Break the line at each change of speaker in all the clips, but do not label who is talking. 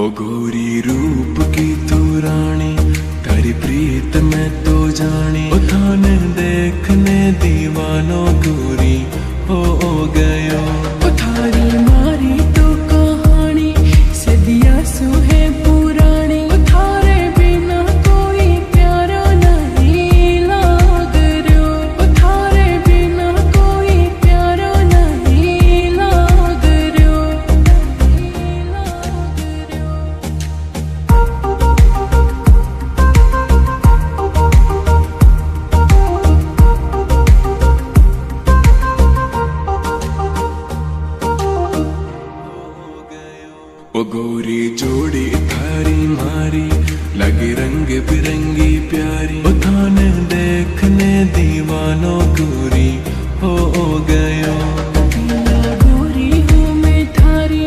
ओ गोरी रूप की तू रानी, तेरी प्रीत में तो जानी। ओ थाने देखने दीवानो गोरी हो गयो।
ओ थारी मारी तो कहानी सदिया सुहे पुरानी। ओ थारे बिना कोई प्यारा नहीं लाग रयो। ओ थारे बिना कोई प्यारा नहीं लाग रयो।
ओ गोरी जोड़ी थारी मारी, लगे रंग बिरंगी प्यारी। ओ थाने देखने दीवानो गोरी हो गयो।
गोरी हूँ मैं थारी,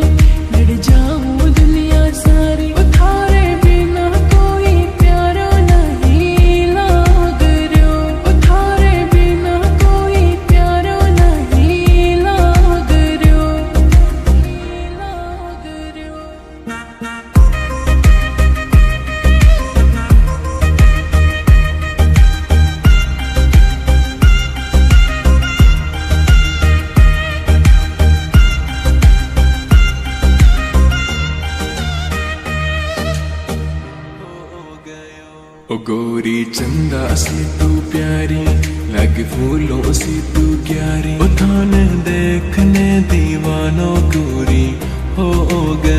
लड़ जाऊँ दुनिया सारी। ओ थारे बिना कोई प्यारा नहीं लाग रयो। ओ थारे बिना कोई प्यारा नहीं लाग रयो।
ओ गोरी चंदा सी तू प्यारी, लगे फूलों सी तू क्यारी। ओ थाने देखने दीवानो गोरी हो गयो।